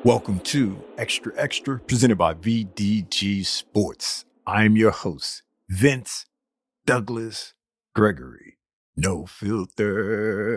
Welcome to Extra presented by VDG Sports. I'm your host, Vince Douglas Gregory. No filter.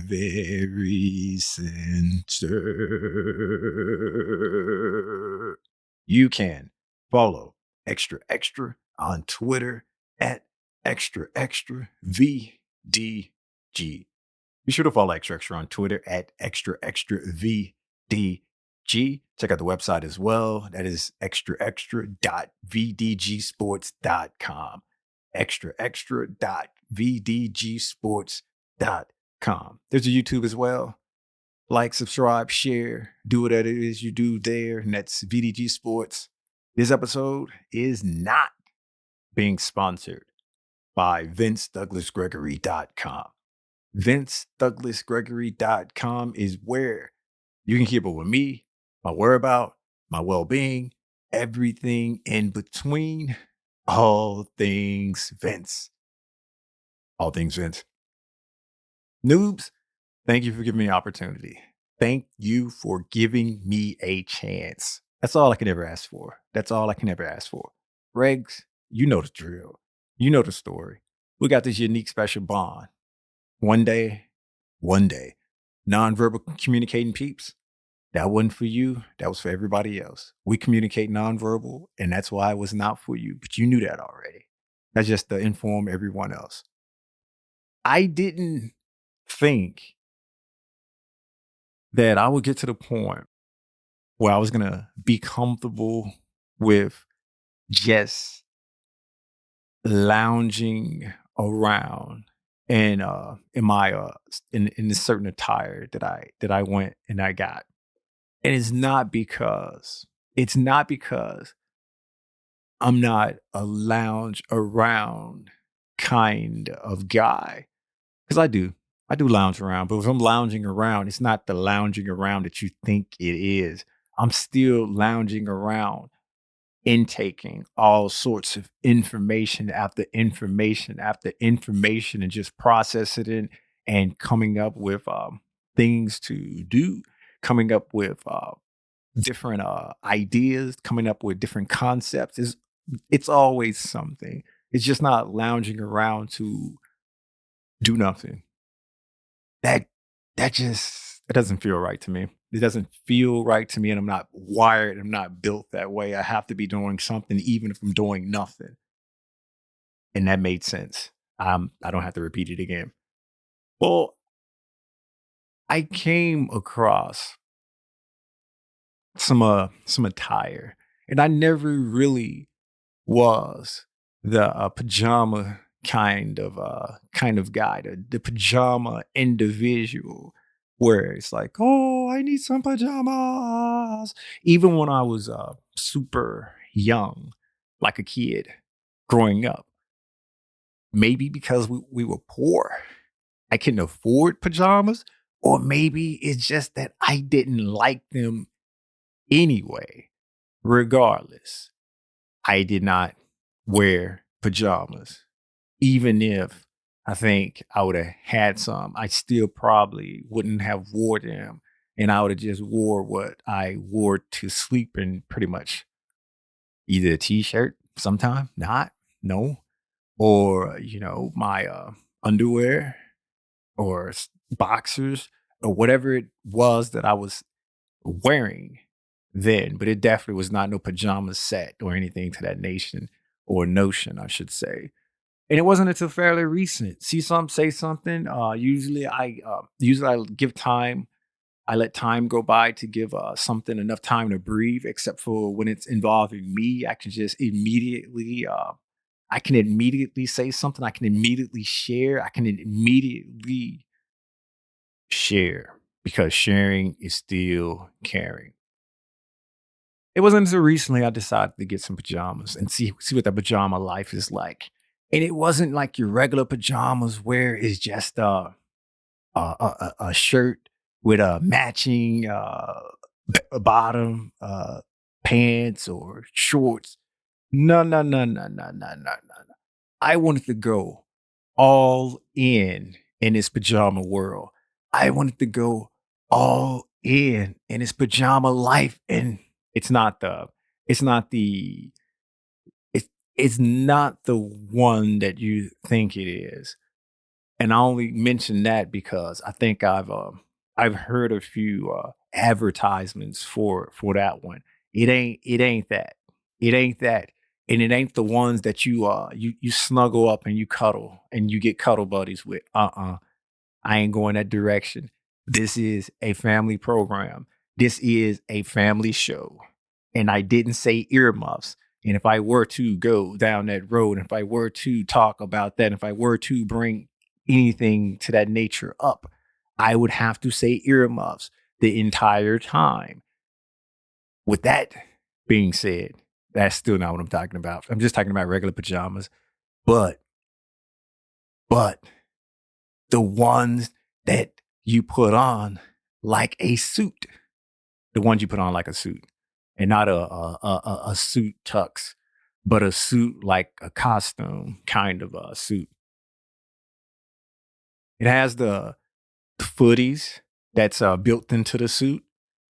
Very center. You can follow Extra on Twitter at Extra VDG. Be sure to follow Xtra on Twitter at XtraVDG. Check out the website as well. That is extra.vdgsports.com. extra.vdgsports.com. There's a YouTube as well. Like, subscribe, share, do whatever it is you do there. And that's VDG Sports. This episode is not being sponsored by VinceDouglasGregory.com. VinceDouglasGregory.com is where you can keep up with me, my whereabouts, my well-being, everything in between. All things Vince. All things Vince. Noobs, thank you for giving me an opportunity. Thank you for giving me a chance. That's all I can ever ask for. Regs, you know the drill. You know the story. We got this unique special bond. One day, nonverbal communicating peeps. That wasn't for you. That was for everybody else. We communicate nonverbal, and that's why it was not for you. But you knew that already. That's just to inform everyone else. I didn't think that I would get to the point where I was going to be comfortable with just lounging around and in this certain attire that I went and I got. And it's not because I'm not a lounge around kind of guy. Because I do lounge around, but if I'm lounging around, it's not the lounging around that you think it is. I'm still lounging around, intaking all sorts of information after information after information, and just processing it and coming up with things to do, coming up with different ideas, coming up with different concepts. It's always something. It's just not lounging around to do nothing. That doesn't feel right to me. It doesn't feel right to me, and I'm not wired. I'm not built that way. I have to be doing something, even if I'm doing nothing. And that made sense. I don't have to repeat it again. Well, I came across some attire, and I never really was the pajama kind of guy, the pajama individual, where it's like, oh, I need some pajamas. Even when I was super young, like a kid growing up, maybe because we were poor, I couldn't afford pajamas, or maybe it's just that I didn't like them anyway. Regardless, I did not wear pajamas. Even if I think I would have had some, I still probably wouldn't have wore them. And I would have just wore what I wore to sleep in, pretty much either a t-shirt, sometime, not, no, or, my underwear or boxers or whatever it was that I was wearing then. But it definitely was not no pajama set or anything to that notion, I should say. And it wasn't until fairly recent. See something, say something. Usually I give time. I let time go by to give something enough time to breathe. Except for when it's involving me, I can just immediately. I can immediately say something. I can immediately share. I can immediately share, because sharing is still caring. It wasn't until recently I decided to get some pajamas and see what the pajama life is like. And it wasn't like your regular pajamas where it's just a shirt with a matching bottom, pants or shorts. No, no. I wanted to go all in in this pajama world. I wanted to go all in this pajama life. And it's not the, it's not the, it's, it's not the one that you think it is. And I only mention that because I think I've heard a few advertisements for that one. It ain't that. It ain't that. And it ain't the ones that you snuggle up and you cuddle and you get cuddle buddies with. I ain't going that direction. This is a family program. This is a family show. And I didn't say earmuffs. And if I were to go down that road, and if I were to talk about that, if I were to bring anything to that nature up, I would have to say earmuffs the entire time. With that being said, that's still not what I'm talking about. I'm just talking about regular pajamas. But, but the ones that you put on like a suit, the ones you put on like a suit, and not a suit tux, but a suit like a costume kind of a suit. It has the footies that's built into the suit.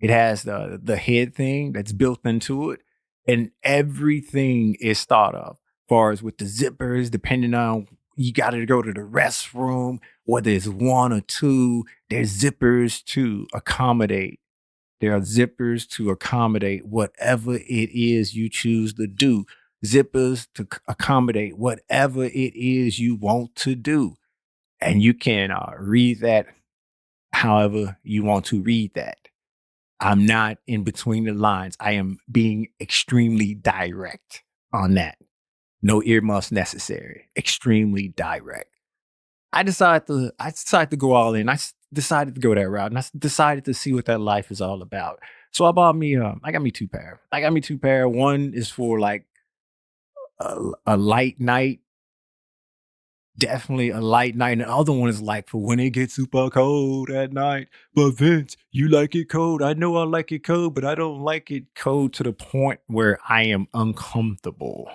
It has the head thing that's built into it, and everything is thought of. Far as with the zippers, depending on you got to go to the restroom, whether it's one or two, there's zippers to accommodate. There are zippers to accommodate whatever it is you choose to do. Zippers to accommodate whatever it is you want to do. And you can read that however you want to read that. I'm not in between the lines. I am being extremely direct on that. No earmuffs necessary. Extremely direct. I decided to go all in. Decided to go that route, and decided to see what that life is all about. So I got me two pair. I got me two pair. One is for like a light night, definitely a light night. And the other one is like for when it gets super cold at night. But Vince, you like it cold. I know I like it cold, but I don't like it cold to the point where I am uncomfortable.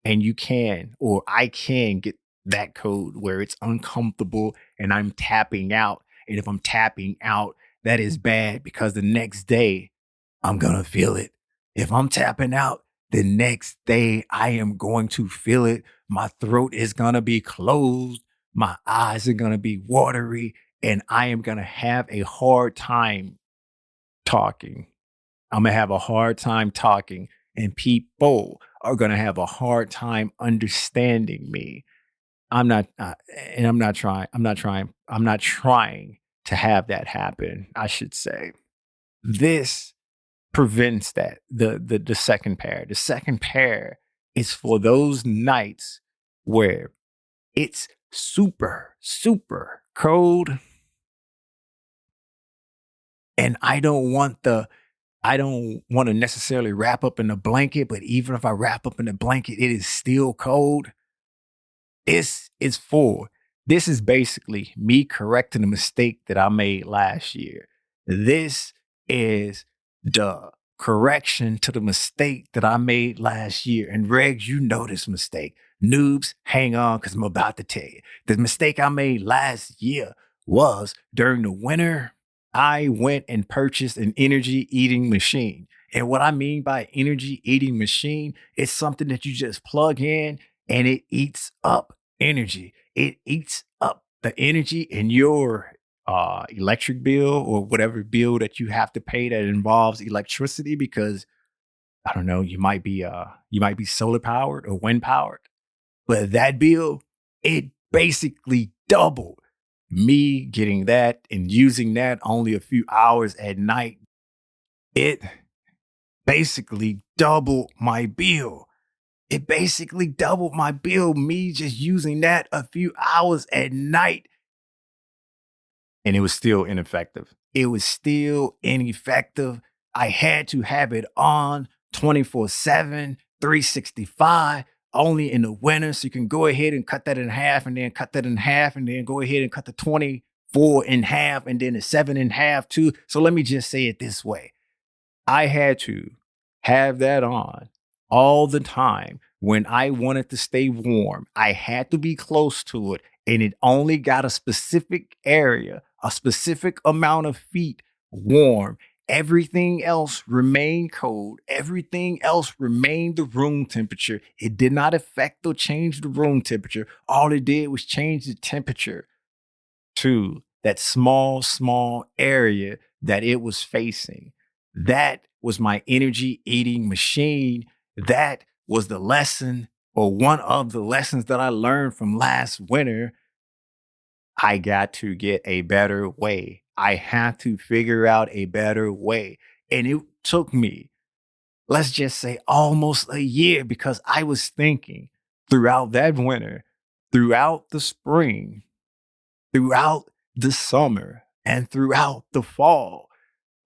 And you can, or I can get that cold where it's uncomfortable and I'm tapping out. And if I'm tapping out, that is bad because the next day I'm going to feel it. If I'm tapping out, the next day I am going to feel it. My throat is going to be closed. My eyes are going to be watery, and I am going to have a hard time talking. I'm going to have a hard time talking, and people are going to have a hard time understanding me. I'm not, and I'm not trying to have that happen, I should say. This prevents that. The second pair. The second pair is for those nights where it's super, super cold. And I don't want to necessarily wrap up in a blanket, but even if I wrap up in a blanket, it is still cold. This is for, this is basically me correcting a mistake that I made last year. This is the correction to the mistake that I made last year. And Regs, you know this mistake. Noobs, hang on, because I'm about to tell you. The mistake I made last year was during the winter, I went and purchased an energy eating machine. And what I mean by energy eating machine, it's something that you just plug in and it eats up energy. It eats up the energy in your electric bill or whatever bill that you have to pay that involves electricity because I don't know, you might be solar powered or wind powered. But that bill, it basically doubled me getting that and using that only a few hours at night. It basically doubled my bill. It basically doubled my bill, me just using that a few hours at night. And it was still ineffective. It was still ineffective. I had to have it on 24/7, 365, only in the winter. So you can go ahead and cut that in half and then cut that in half and then go ahead and cut the 24 in half and then the 7 in half too. So let me just say it this way. I had to have that on all the time when I wanted to stay warm. I had to be close to it and it only got a specific area, a specific amount of feet warm. Everything else remained cold. Everything else remained the room temperature. It did not affect or change the room temperature. All it did was change the temperature to that small area that it was facing. That was my energy eating machine. That was the lesson, or one of the lessons that I learned from last winter. I got to get a better way. I have to figure out a better way. And it took me, let's just say, almost a year, because I was thinking throughout that winter, throughout the spring, throughout the summer, and throughout the fall.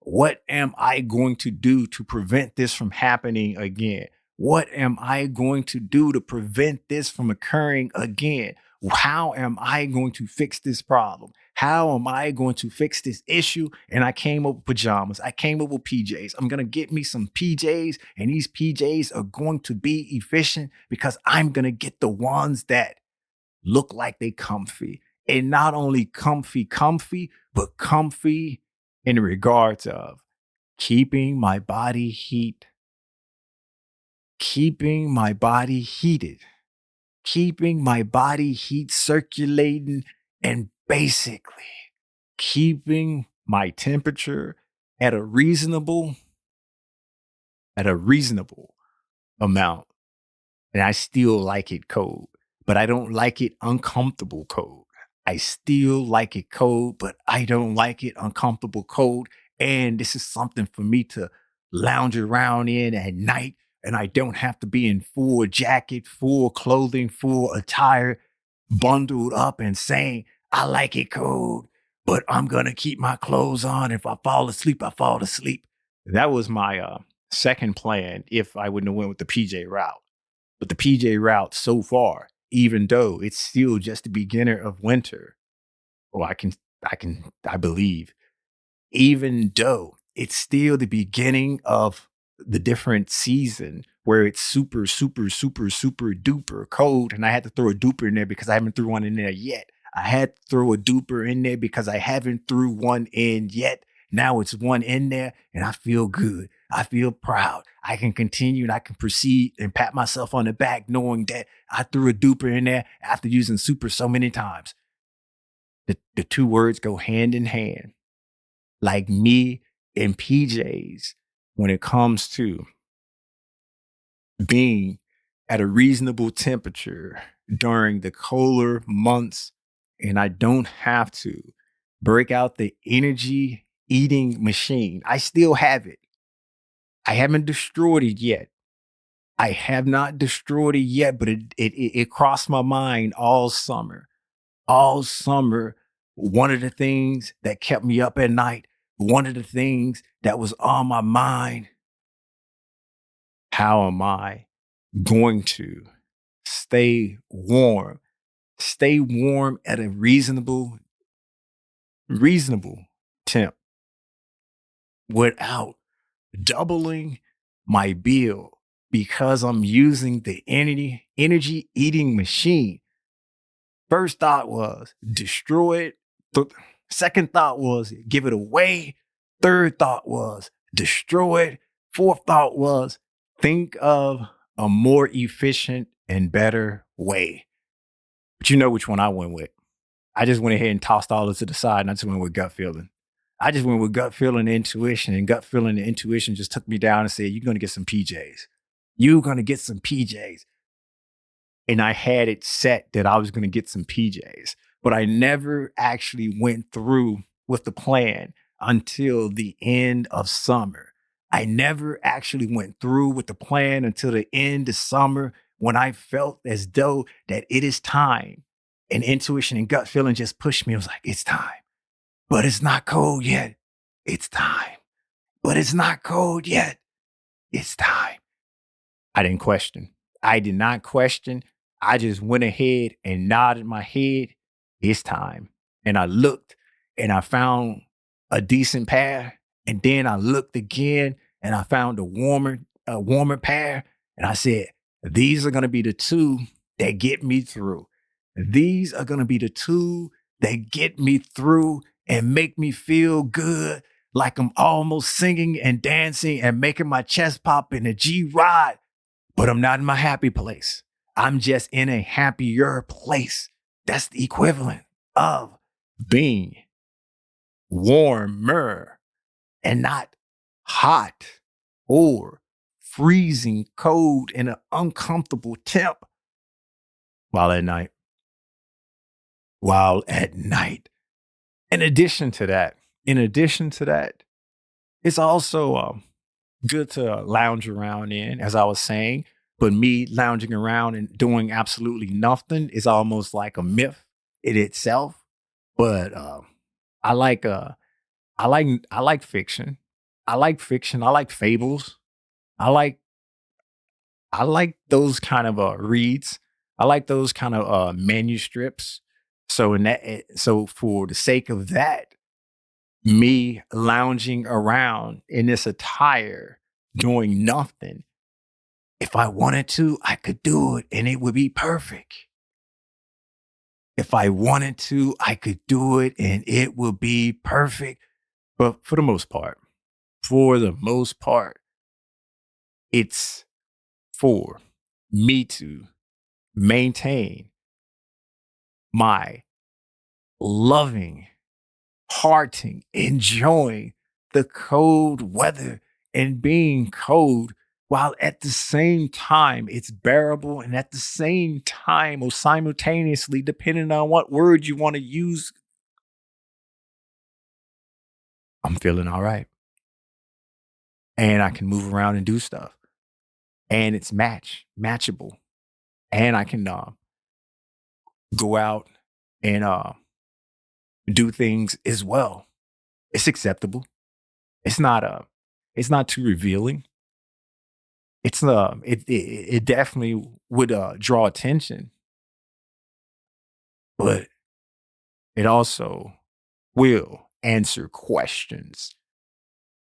What am I going to do to prevent this from happening again? What am I going to do to prevent this from occurring again? How am I going to fix this problem? How am I going to fix this issue? And I came up with pajamas. I came up with PJs. I'm going to get me some PJs, and these PJs are going to be efficient because I'm going to get the ones that look like they comfy. And not only comfy, but comfy in regards of keeping my body keeping my body heated, keeping my body heat circulating, and basically keeping my temperature at a reasonable amount. And I still like it cold, but I don't like it uncomfortable cold. I still like it cold, but I don't like it uncomfortable cold. And this is something for me to lounge around in at night. And I don't have to be in full jacket, full clothing, full attire, bundled up and saying, I like it cold, but I'm going to keep my clothes on. If I fall asleep, I fall asleep. That was my second plan if I wouldn't have went with the PJ route. But the PJ route so far, even though it's still just the beginner of winter, or I believe, even though it's still the beginning of the different season where it's super duper cold. And I had to throw a duper in there because I haven't threw one in there yet. I had to throw a duper in there because I haven't threw one in yet. Now it's one in there and I feel good. I feel proud. I can continue and I can proceed and pat myself on the back knowing that I threw a duper in there after using super so many times. The two words go hand in hand. Like me and PJs when it comes to being at a reasonable temperature during the colder months, and I don't have to break out the energy eating machine. I still have it. I haven't destroyed it yet. I have not destroyed it yet, but it crossed my mind all summer. All summer, one of the things that kept me up at night, one of the things that was on my mind, how am I going to stay warm? Stay warm at a reasonable temp without doubling my bill because I'm using the energy eating machine. First thought was destroy it. Second thought was give it away. Third thought was destroy it. Fourth thought was think of a more efficient and better way. But you know which one I went with. I just went ahead and tossed all this to the side and I just went with gut feeling. I just went with gut feeling and intuition, and gut feeling and intuition just took me down and said, you're going to get some PJs. You're going to get some PJs. And I had it set that I was going to get some PJs, but I never actually went through with the plan until the end of summer. I never actually went through with the plan until the end of summer when I felt as though that it is time. And intuition and gut feeling just pushed me. I was like, it's time, but it's not cold yet. It's time, but it's not cold yet. It's time. I didn't question. I did not question. I just went ahead and nodded my head. It's time. And I looked and I found a decent pair. And then I looked again and I found a warmer pair. And I said, these are going to be the two that get me through. These are going to be the two that get me through and make me feel good, like I'm almost singing and dancing and making my chest pop in a G ride, but I'm not in my happy place. I'm just in a happier place. That's the equivalent of being warmer and not hot or freezing cold in an uncomfortable temp while at night. While at night. In addition to that, it's also good to lounge around in, as I was saying. But me lounging around and doing absolutely nothing is almost like a myth in itself. But I like I like fiction. I like fiction. I like fables. I like I like those kind of reads. I like those kind of manuscripts. So for the sake of that, me lounging around in this attire, doing nothing. If I wanted to, I could do it and it would be perfect. If I wanted to, I could do it and it would be perfect. But for the most part, it's for me to maintain my loving, hearting, enjoying the cold weather and being cold while at the same time it's bearable and at the same time or simultaneously, depending on what word you want to use, I'm feeling all right. And I can move around and do stuff. And it's matchable. And I can go out and do things as well. It's acceptable. It's not it's not too revealing. It definitely would draw attention, but it also will answer questions.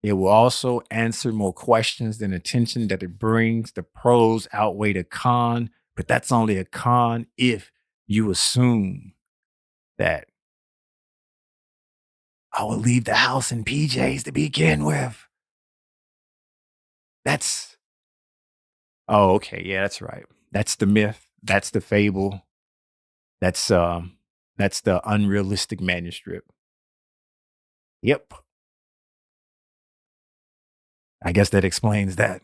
It will also answer more questions than attention that it brings. The pros outweigh the con, but that's only a con if you assume that I will leave the house in PJs to begin with. That's Oh, okay, yeah, that's right. That's the myth. That's the fable. That's the unrealistic manuscript. Yep. I guess that explains that.